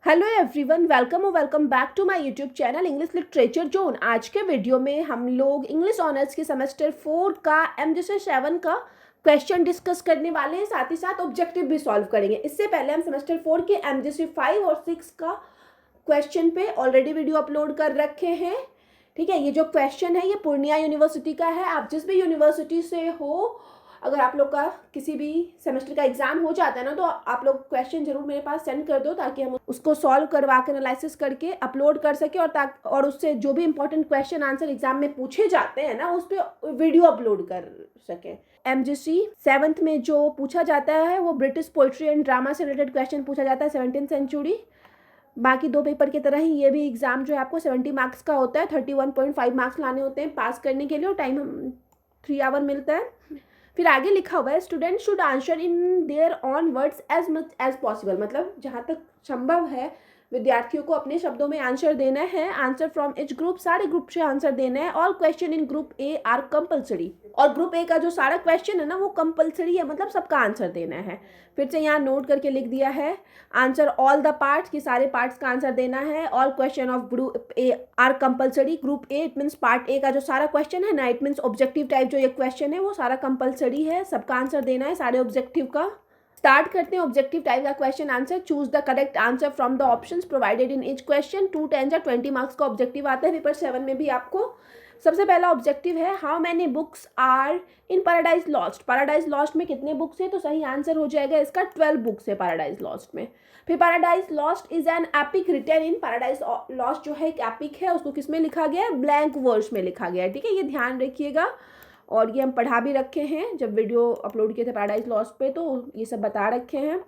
Hello everyone, welcome back to my YouTube channel English literature zone. आज के video में हम लोग इंग्लिश ऑनर्स के सेमेस्टर 4 का एमजेसी 7 का क्वेश्चन डिस्कस करने वाले हैं, साथ ही साथ ऑब्जेक्टिव भी सॉल्व करेंगे। इससे पहले हम सेमेस्टर 4 के एमजेसी 5 और 6 का क्वेश्चन पे ऑलरेडी वीडियो अपलोड कर रखे हैं। ठीक है, ये जो क्वेश्चन है ये पूर्णिया यूनिवर्सिटी का है। आप जिस भी यूनिवर्सिटी से हो, अगर आप लोग का किसी भी सेमेस्टर का एग्जाम हो जाता है ना, तो आप लोग क्वेश्चन जरूर मेरे पास सेंड कर दो, ताकि हम उसको सॉल्व करवा कर एनालिसिस करके अपलोड कर सके और उससे जो भी इंपॉर्टेंट क्वेश्चन आंसर एग्जाम में पूछे जाते हैं ना, उस पर वीडियो अपलोड कर सके। एमजीसी 7th में जो पूछा जाता है वो ब्रिटिश पोइट्री एंड ड्रामा से रिलेटेड क्वेश्चन पूछा जाता है 17th सेंचुरी। बाकी दो पेपर की तरह ही ये भी एग्जाम जो है आपको 70 मार्क्स का होता है। 31.5 मार्क्स लाने होते हैं पास करने के लिए, और टाइम 3 आवर मिलता है। फिर आगे लिखा हुआ है student should answer in their own words as much as possible, मतलब जहाँ तक संभव है विद्यार्थियों को अपने शब्दों में आंसर देना है। आंसर फ्रॉम एच ग्रुप, सारे ग्रुप से आंसर देना है। All question in group A R compulsory, और ग्रुप ए का जो सारा क्वेश्चन है ना वो कंपलसरी है, मतलब सबका आंसर देना है। फिर से यहाँ नोट करके लिख दिया है आंसर ऑल द पार्ट्स, की सारे पार्ट्स का आंसर देना है। All question of group A R compulsory. Group A it means part A का जो सारा क्वेश्चन है ना, इट मीन्स ऑब्जेक्टिव टाइप जो ये क्वेश्चन है वो सारा कंपलसरी है, सबका आंसर देना है, सारे ऑब्जेक्टिव का। स्टार्ट करते हैं ऑब्जेक्टिव टाइप का question answer. Choose the correct answer from the options provided in each question. 2 10 या 20 मार्क्स का ऑब्जेक्टिव आता है पेपर 7 में भी आपको। सबसे पहला ऑब्जेक्टिव है how many books are in Paradise Lost. Paradise Lost में कितने बुक्स है, तो सही आंसर हो जाएगा इसका 12 बुक्स है पैराडाइज लॉस्ट में। फिर Paradise Lost is an epic written in. Paradise Lost जो है एक एपिक है, उसको किस में लिखा गया है, ब्लैंक वर्स में लिखा गया है। ठीक है, ये ध्यान रखिएगा, और ये हम पढ़ा भी रखे हैं जब वीडियो अपलोड किए थे पैराडाइज लॉस्ट पे, तो ये सब बता रखे हैं।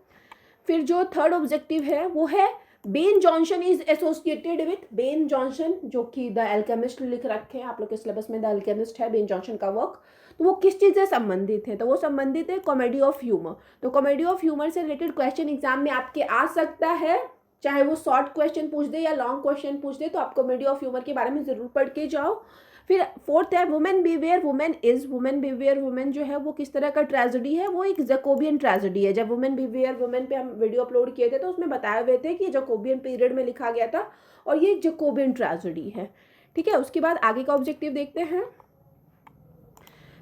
फिर जो थर्ड ऑब्जेक्टिव है वो है Ben Jonson is associated with. Ben Jonson जो कि द अल्केमिस्ट लिख रखे हैं आप लोग के सिलेबस में, द अल्केमिस्ट है बेन जॉनसन का वर्क, तो वो किस चीज़ से संबंधित है, तो वो संबंधित है कॉमेडी ऑफ ह्यूमर। तो कॉमेडी ऑफ ह्यूमर से रिलेटेड क्वेश्चन एग्जाम में आपके आ सकता है, चाहे वो शॉर्ट क्वेश्चन पूछ दे या लॉन्ग क्वेश्चन पूछ दे, तो आप कॉमेडी ऑफ ह्यूमर के बारे में जरूर पढ़ के जाओ। फिर फोर्थ है women beware women is. Women beware women जो है वो किस तरह का ट्रेजेडी है, वो एक जैकोबियन ट्रेजेडी है। जब वुमेन बिवेयर वुमेन पे हम वीडियो अपलोड किए थे तो उसमें बताए हुए थे कि जैकोबियन पीरियड में लिखा गया था, और ये जैकोबियन ट्रेजेडी है। ठीक है, उसके बाद आगे का ऑब्जेक्टिव देखते हैं।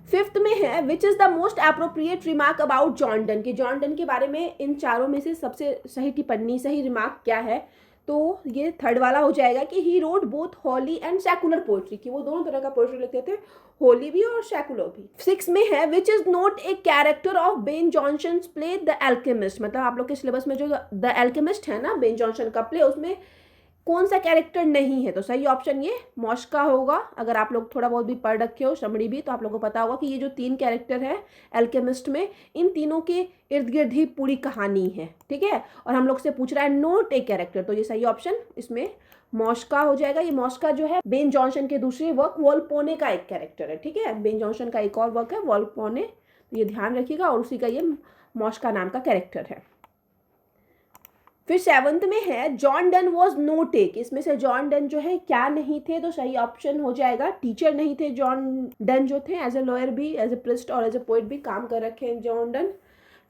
फिफ्थ में है which is the most appropriate remark about John Donne, कि जॉन डन के बारे में इन चारों में से सबसे सही टिप्पणी, सही रिमार्क क्या है, तो ये थर्ड वाला हो जाएगा कि he wrote both holy and secular poetry, कि वो दोनों तरह का पोएट्री लिखते थे, होली भी और सेकुलर भी। 6 में है which is not a character of Ben Jonson play the alchemist, मतलब आप लोग के सिलेबस में जो द एल्केमिस्ट है ना बेन जॉनसन का प्ले, उसमें कौन सा कैरेक्टर नहीं है, तो सही ऑप्शन ये मॉस्का होगा। अगर आप लोग थोड़ा बहुत भी पढ़ रखे हो, समरी भी, तो आप लोगों को पता होगा कि ये जो 3 कैरेक्टर है एल्केमिस्ट में, इन तीनों के इर्द गिर्द ही पूरी कहानी है। ठीक है, और हम लोग से पूछ रहा है नोट ए कैरेक्टर, तो ये सही ऑप्शन इसमें मॉस्का हो जाएगा। ये मॉस्का जो है बेन जॉनसन के दूसरे वर्क वॉलपोने का एक कैरेक्टर है। ठीक है, बेन जॉनसन का एक और वर्क है वॉलपोने, तो ये ध्यान रखिएगा, और उसी का ये मॉस्का नाम का कैरेक्टर है। फिर 7th में है John Donne was no take. इसमें से जॉन डन जो है क्या नहीं थे, तो सही ऑप्शन हो जाएगा टीचर नहीं थे। जॉन डन जो थे एज ए लॉयर भी, एज ए प्रिस्ट और एज ए पोइट भी काम कर रखे हैं जॉन डन।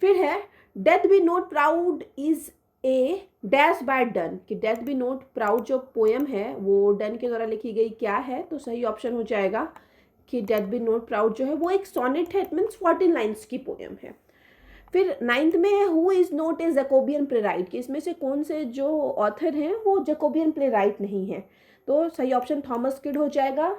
फिर है death be not proud is a dash by done, कि डेथ बी नोट प्राउड जो पोएम है वो डन के द्वारा लिखी गई क्या है, तो सही ऑप्शन हो जाएगा कि डेथ बी नोट प्राउड जो है वो एक सोनेट है, इट मीन्स 14 लाइन्स की पोएम है। फिर 9th में है who is not a Jacobean playwright, कि इसमें से कौन से जो ऑथर हैं वो जैकोबियन प्ले राइट नहीं है, तो सही ऑप्शन थॉमस किड हो जाएगा।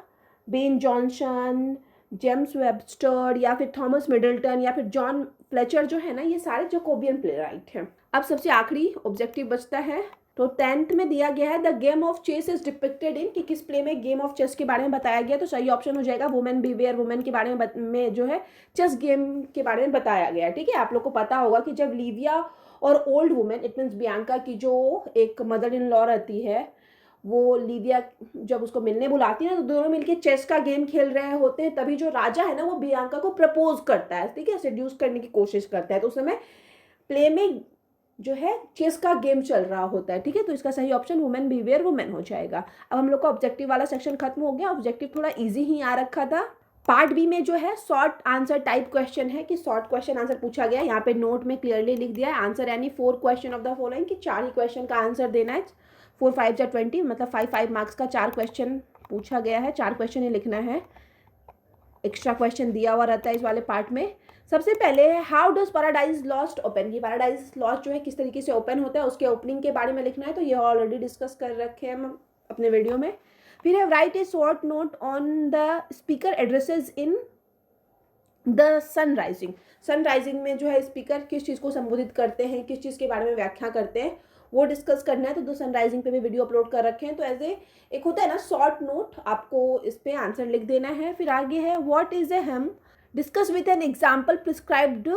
बेन जॉनसन, जेम्स वेबस्टर, या फिर थॉमस मिडल्टन, या फिर जॉन फ्लेचर जो है ना, ये सारे जैकोबियन प्ले राइट हैं। अब सबसे आखिरी ऑब्जेक्टिव बचता है, तो 10th में दिया गया है the game of chess is depicted in, कि किस प्ले में गेम ऑफ चेस के बारे में बताया गया, तो सही ऑप्शन हो जाएगा वुमेन बिवेयर वुमेन के बारे में जो है चेस गेम के बारे में बताया गया है। ठीक है, आप लोग को पता होगा कि जब लिविया और old women it means Bianca की जो एक मदर इन लॉ रहती है, वो लिविया जब उसको मिलने बुलाती है ना, तो दोनों मिलके चेस का गेम खेल रहे होते हैं, तभी जो राजा है ना वो बियांका को प्रपोज करता है, ठीक है, सेड्यूस करने की कोशिश करता है, तो उस समय प्ले में जो है चेस का गेम चल रहा होता है। ठीक है, तो इसका सही ऑप्शन वुमेन बिवेयर वुमेन हो जाएगा। अब हम लोग का ऑब्जेक्टिव वाला सेक्शन खत्म हो गया। ऑब्जेक्टिव थोड़ा इजी ही आ रखा था, पार्ट बी में जो है शॉर्ट आंसर टाइप क्वेश्चन है कि शॉर्ट क्वेश्चन आंसर पूछा गया है। यहाँ पे नोट में क्लियरली लिख दिया है answer any 4 question of the following, कि 4 ही क्वेश्चन का आंसर देना है। 4 5 या 20 मतलब 5 मार्क्स का 4 क्वेश्चन पूछा गया है, 4 क्वेश्चन ही लिखना है। एक्स्ट्रा क्वेश्चन दिया हुआ रहता है इस वाले पार्ट में। सबसे पहले है how does paradise lost open, ये पैराडाइज लॉस्ट जो है किस तरीके से ओपन होता है उसके ओपनिंग के बारे में लिखना है, तो ये ऑलरेडी डिस्कस कर रखे हैं हम अपने वीडियो में। फिर है write A short note on the speaker addresses in the sunrising, sunrising में जो है स्पीकर किस चीज़ को संबोधित करते हैं, किस चीज़ के बारे में व्याख्या करते हैं, वो डिस्कस करना है। तो सनराइजिंग पे भी वीडियो अपलोड कर रखे हैं। तो ऐसे एक होता है ना शॉर्ट नोट, आपको इस पे आंसर लिख देना है। फिर आगे है what is a hymn, discuss with an example prescribed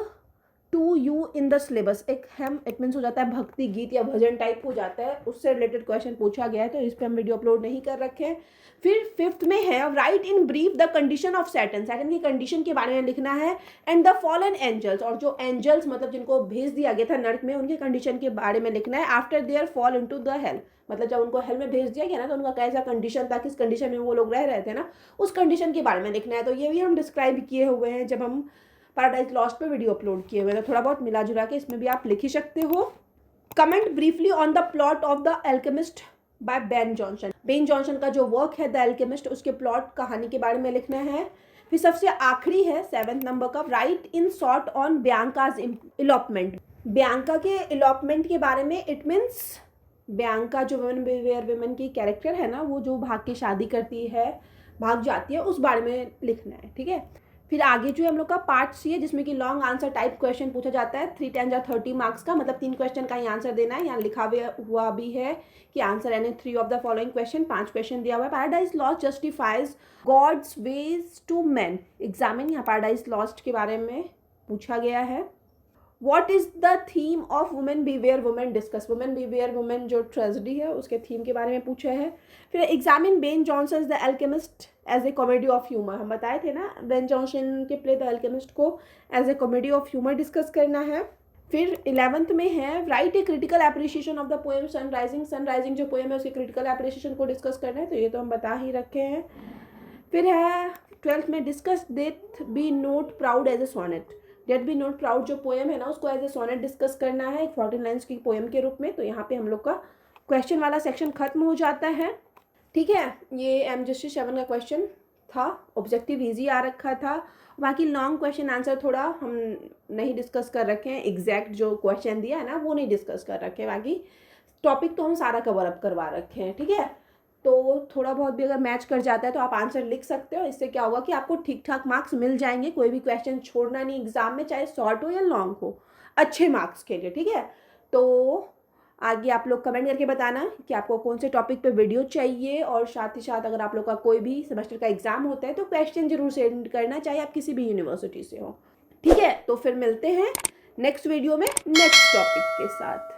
to you in the syllabus. एक हेम इट मीन्स हो जाता है भक्ति गीत या भजन टाइप हो जाता है, उससे रिलेटेड क्वेश्चन पूछा गया है, तो इस पर हम वीडियो अपलोड नहीं कर रखे हैं। फिर 5th में है right in brief the condition of Saturn, Saturn की कंडीशन के बारे में लिखना है। एंड द फॉलन एंजल्स, और जो एंजल्स मतलब जिनको भेज दिया गया था नर्क में, उनके कंडीशन के बारे में लिखना है। After their fall into the hell, मतलब जब उनको हेल में भेज दिया गया ना तो उनका कैसा कंडीशन था, किस कंडीशन में वो लोग रह रहे थे ना, उस कंडीशन के बारे में लिखना है। तो ये भी हम डिस्क्राइब किए हुए हैं जब हम पैराडाइज लॉस्ट पे वीडियो अपलोड किए हुए हैं, तो थोड़ा बहुत मिला जुला के इसमें भी आप लिख ही सकते हो। Comment briefly on the plot of the Alchemist by Ben Jonson, Ben Jonson का जो वर्क है द एल्केमिस्ट, उसके प्लॉट कहानी के बारे में लिखना है। फिर सबसे आखिरी है 7th नंबर का write in short on Bianca's elopement, Bianca के इलॉपमेंट के बारे में। इट मीन्स बियांका जो वुमेन बिहेवियर वुमेन की कैरेक्टर है ना, वो जो भाग के शादी करती है, भाग जाती है, उस बारे में लिखना है। ठीक है, फिर आगे जो है हम लोग का पार्ट सी है जिसमें कि लॉन्ग आंसर टाइप क्वेश्चन पूछा जाता है 3 10 या 30 मार्क्स का, मतलब 3 क्वेश्चन का ही आंसर देना है। यहाँ लिखा हुआ भी है कि answer any 3 of the following question, 5 question दिया हुआ है। Paradise Lost justifies God's ways to man, examine, यहाँ पैराडाइज लॉस्ट के बारे में पूछा गया है। What is the theme of women behaviour women discuss, women behaviour women जो ट्रेजेडी है उसके थीम के बारे में पूछा है। फिर examine Ben Jonson the Alchemist as a comedy of humour, हम बताए थे ना बेन जॉनसन के प्ले द एल्केमिस्ट को as a comedy of humour discuss करना है। फिर 11th में है write a critical appreciation of the poem sunrising, sunrising जो पोएम है उसके क्रिटिकल एप्रिसिएशन को डिस्कस करना है, तो ये तो हम बता ही रखे हैं। फिर है 12th में discuss death be not proud as a sonnet, death be not proud जो पोएम है ना उसको एज ए सोनेट डिस्कस करना है 14 लाइन्स की पोएम के रूप में। तो यहाँ पे हम लोग का क्वेश्चन वाला सेक्शन खत्म हो जाता है। ठीक है, ये एमजेसी 7 का क्वेश्चन था, ऑब्जेक्टिव इजी आ रखा था। बाकी लॉन्ग क्वेश्चन आंसर थोड़ा हम नहीं डिस्कस कर रखे हैं, एग्जैक्ट जो क्वेश्चन दिया है ना वो नहीं डिस्कस कर रखे हैं, बाकी टॉपिक तो हम सारा कवर अप करवा रखे हैं। ठीक है, तो थोड़ा बहुत भी अगर मैच कर जाता है तो आप आंसर लिख सकते हो, इससे क्या होगा कि आपको ठीक ठाक मार्क्स मिल जाएंगे। कोई भी क्वेश्चन छोड़ना नहीं एग्जाम में, चाहे शॉर्ट हो या लॉन्ग हो, अच्छे मार्क्स के लिए। ठीक है, तो आगे आप लोग कमेंट करके बताना कि आपको कौन से टॉपिक पे वीडियो चाहिए, और साथ ही साथ अगर आप लोग का कोई भी सेमेस्टर का एग्जाम होता है तो क्वेश्चन जरूर सेंड करना, चाहे आप किसी भी यूनिवर्सिटी से हो। ठीक है, तो फिर मिलते हैं नेक्स्ट वीडियो में नेक्स्ट टॉपिक के साथ।